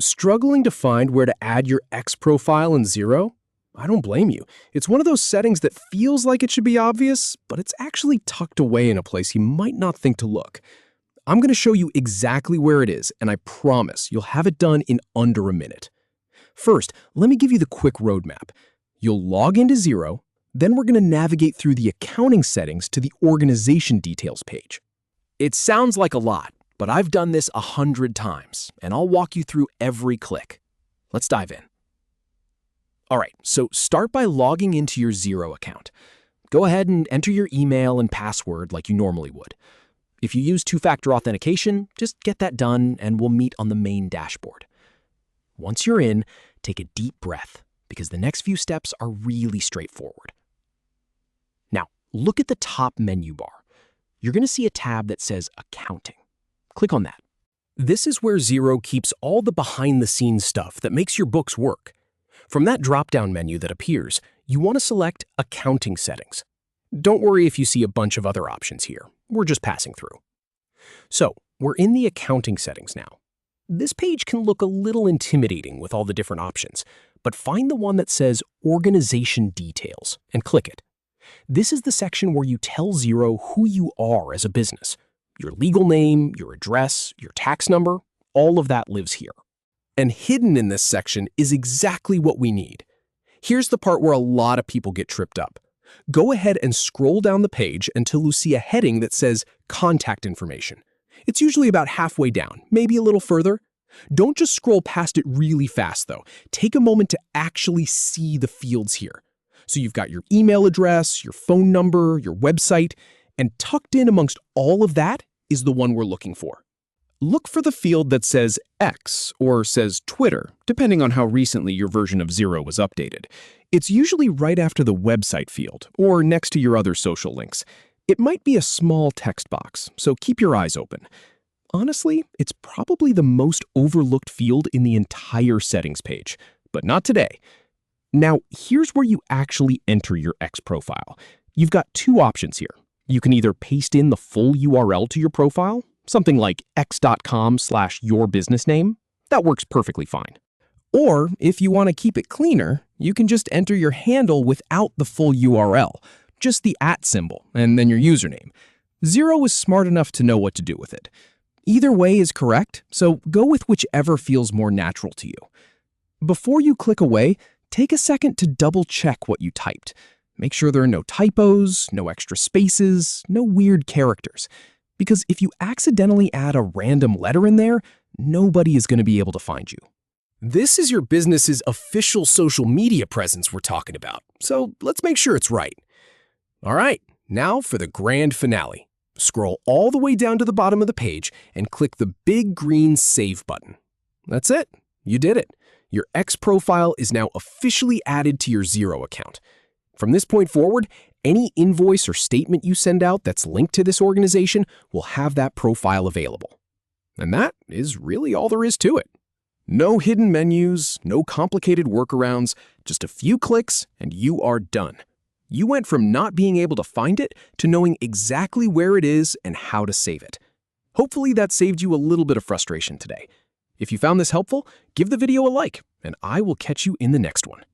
Struggling to find where to add your X profile in Xero? I don't blame you. It's one of those settings that feels like it should be obvious, but it's actually tucked away in a place you might not think to look. I'm going to show you exactly where it is, and I promise you'll have it done in under a minute. First, let me give you the quick roadmap. You'll log into Xero, then we're going to navigate through the accounting settings to the organization details page. It sounds like a lot, but I've done this 100 times, and I'll walk you through every click. Let's dive in. All right, so start by logging into your Xero account. Go ahead and enter your email and password like you normally would. If you use two-factor authentication, just get that done and we'll meet on the main dashboard. Once you're in, take a deep breath because the next few steps are really straightforward. Now, look at the top menu bar. You're going to see a tab that says Accounting. Click on that. This is where Xero keeps all the behind-the-scenes stuff that makes your books work. From that drop-down menu that appears, you want to select Accounting Settings. Don't worry if you see a bunch of other options here. We're just passing through. So, we're in the Accounting Settings now. This page can look a little intimidating with all the different options, but find the one that says Organization Details and click it. This is the section where you tell Xero who you are as a business. Your legal name, your address, your tax number, all of that lives here. And hidden in this section is exactly what we need. Here's the part where a lot of people get tripped up. Go ahead and scroll down the page until you see a heading that says Contact Information. It's usually about halfway down, maybe a little further. Don't just scroll past it really fast, though. Take a moment to actually see the fields here. So you've got your email address, your phone number, your website, and tucked in amongst all of that is the one we're looking for. Look for the field that says X or says Twitter, depending on how recently your version of Xero was updated. It's usually right after the website field or next to your other social links. It might be a small text box, so keep your eyes open. Honestly, it's probably the most overlooked field in the entire settings page, but not today. Now, here's where you actually enter your X profile. You've got two options here. You can either paste in the full URL to your profile, something like x.com/yourbusinessname. That works perfectly fine. Or if you want to keep it cleaner, you can just enter your handle without the full URL, just the @ symbol and then your username. Xero is smart enough to know what to do with it. Either way is correct, so go with whichever feels more natural to you. Before you click away, take a second to double check what you typed. Make sure there are no typos, no extra spaces, no weird characters. Because if you accidentally add a random letter in there, nobody is going to be able to find you. This is your business's official social media presence we're talking about, so let's make sure it's right. All right, now for the grand finale. Scroll all the way down to the bottom of the page and click the big green Save button. That's it. You did it. Your X profile is now officially added to your Xero account. From this point forward, any invoice or statement you send out that's linked to this organization will have that profile available. And that is really all there is to it. No hidden menus, no complicated workarounds, just a few clicks and you are done. You went from not being able to find it to knowing exactly where it is and how to save it. Hopefully that saved you a little bit of frustration today. If you found this helpful, give the video a like, and I will catch you in the next one.